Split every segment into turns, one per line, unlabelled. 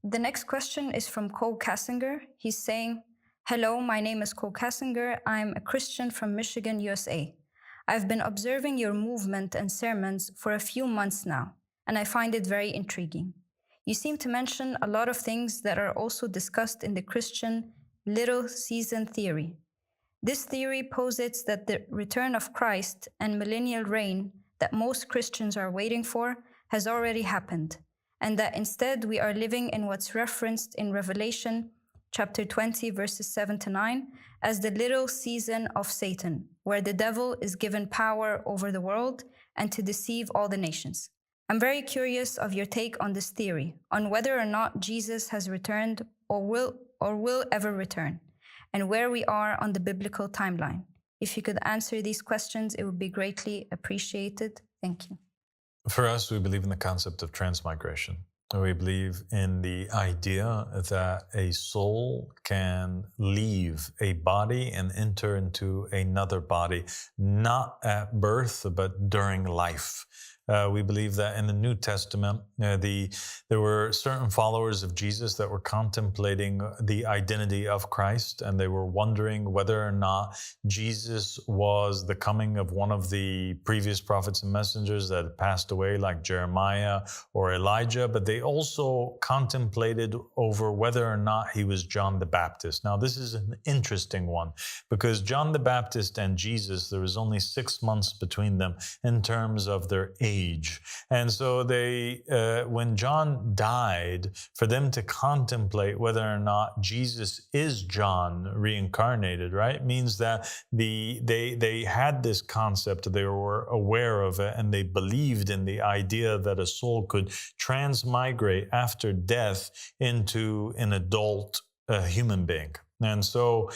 The next question is from Cole Kassinger. He's saying, "Hello, my name is Cole Kassinger. I'm a Christian from Michigan, USA. I've been observing your movement and sermons for a few months now, and I find it very intriguing. You seem to mention a lot of things that are also discussed in the Christian little season theory. This theory posits that the return of Christ and millennial reign that most Christians are waiting for has already happened, and that instead we are living in what's referenced in Revelation chapter 20, verses 7 to 9, as the little season of Satan, where the devil is given power over the world and to deceive all the nations. I'm very curious of your take on this theory, on whether or not Jesus has returned or will ever return, and where we are on the biblical timeline. If you could answer these questions, it would be greatly appreciated. Thank you."
For us, we believe in the concept of transmigration. We believe in the idea that a soul can leave a body and enter into another body, not at birth, but during life. We believe that in the New Testament, there were certain followers of Jesus that were contemplating the identity of Christ, and they were wondering whether or not Jesus was the coming of one of the previous prophets and messengers that had passed away, like Jeremiah or Elijah, but they also contemplated over whether or not he was John the Baptist. Now, this is an interesting one, because John the Baptist and Jesus, there was only 6 months between them in terms of their age. And so when John died, for them to contemplate whether or not Jesus is John reincarnated, right, means that they had this concept, they were aware of it, and they believed in the idea that a soul could transmigrate after death into an adult human being. And so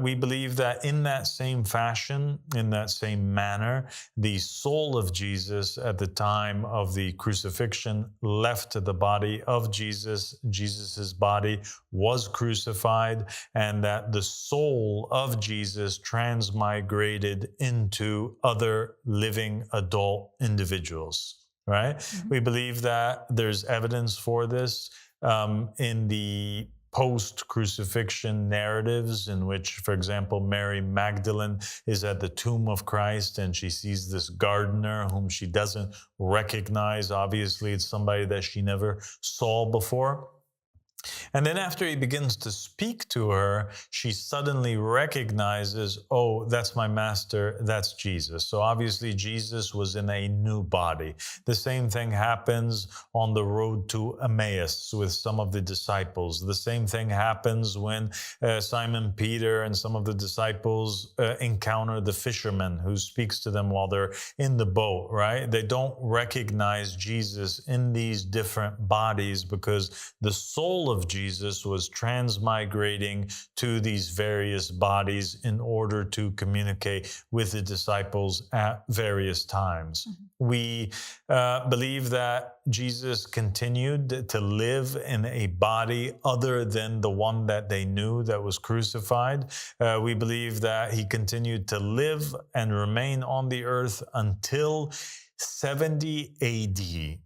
we believe that in that same fashion, in that same manner, the soul of Jesus at the time of the crucifixion left the body of Jesus. Jesus's body was crucified, and that the soul of Jesus transmigrated into other living adult individuals, right? Mm-hmm. We believe that there's evidence for this in the post-crucifixion narratives, in which, for example, Mary Magdalene is at the tomb of Christ and she sees this gardener whom she doesn't recognize. Obviously, it's somebody that she never saw before. And then after he begins to speak to her, she suddenly recognizes, oh, that's my master, that's Jesus. So obviously Jesus was in a new body. The same thing happens on the road to Emmaus with some of the disciples. The same thing happens when Simon Peter and some of the disciples encounter the fisherman who speaks to them while they're in the boat, right? They don't recognize Jesus in these different bodies because the soul of Jesus was transmigrating to these various bodies in order to communicate with the disciples at various times. Mm-hmm. We believe that Jesus continued to live in a body other than the one that they knew that was crucified. We believe that he continued to live and remain on the earth until 70 AD.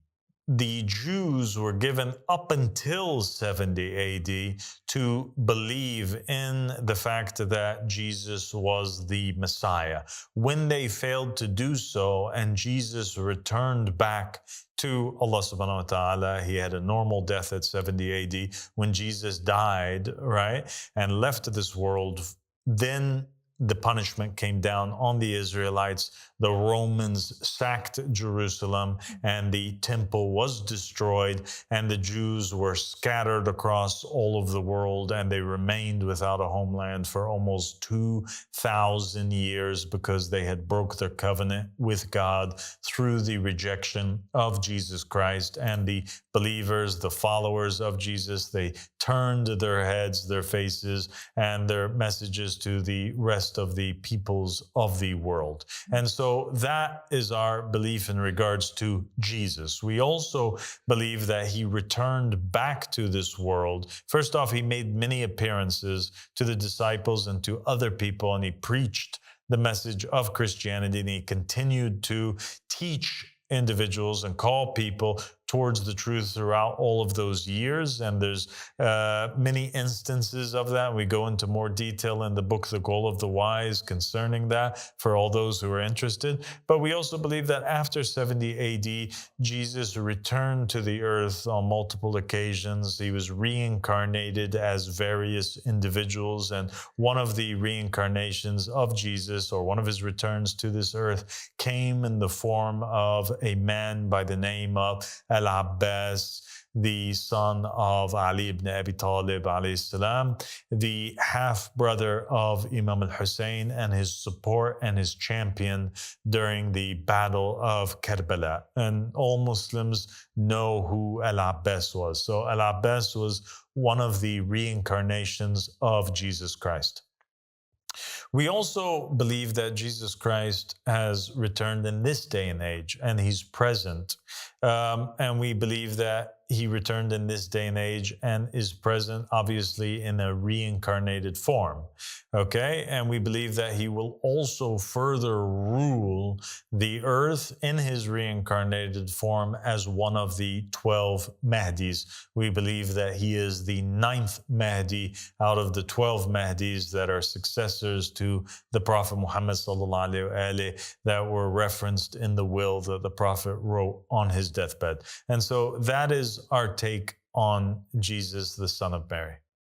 The Jews were given up until 70 AD to believe in the fact that Jesus was the Messiah. When they failed to do so and Jesus returned back to Allah subhanahu wa ta'ala, he had a normal death at 70 AD. When Jesus died, right, and left this world, then the punishment came down on the Israelites. The Romans sacked Jerusalem and the temple was destroyed, and the Jews were scattered across all of the world, and they remained without a homeland for almost 2,000 years because they had broke their covenant with God through the rejection of Jesus Christ. And the believers, the followers of Jesus, they turned their heads, their faces, and their messages to the rest of the peoples of the world. And so that is our belief in regards to Jesus. We also believe that he returned back to this world. First off, he made many appearances to the disciples and to other people, and he preached the message of Christianity, and he continued to teach individuals and call people towards the truth throughout all of those years. And there's many instances of that. We go into more detail in the book, The Goal of the Wise, concerning that for all those who are interested. But we also believe that after 70 AD, Jesus returned to the earth on multiple occasions. He was reincarnated as various individuals. And one of the reincarnations of Jesus, or one of his returns to this earth, came in the form of a man by the name of Al-Abbas, the son of Ali ibn Abi Talib alayhi salam, the half-brother of Imam al-Hussein, and his support and his champion during the Battle of Karbala. And all Muslims know who Al-Abbas was. So Al-Abbas was one of the reincarnations of Jesus Christ. We also believe that Jesus Christ has returned in this day and age, and he's present. And we believe that he returned in this day and age and is present, obviously, in a reincarnated form. Okay? And we believe that he will also further rule the earth in his reincarnated form as one of the 12 Mahdis. We believe that he is the 9th Mahdi out of the 12 Mahdis that are successors to the Prophet Muhammad sallallahu alaihi wasallam that were referenced in the will that the Prophet wrote on his deathbed. And so that is our take on Jesus, the Son of Mary.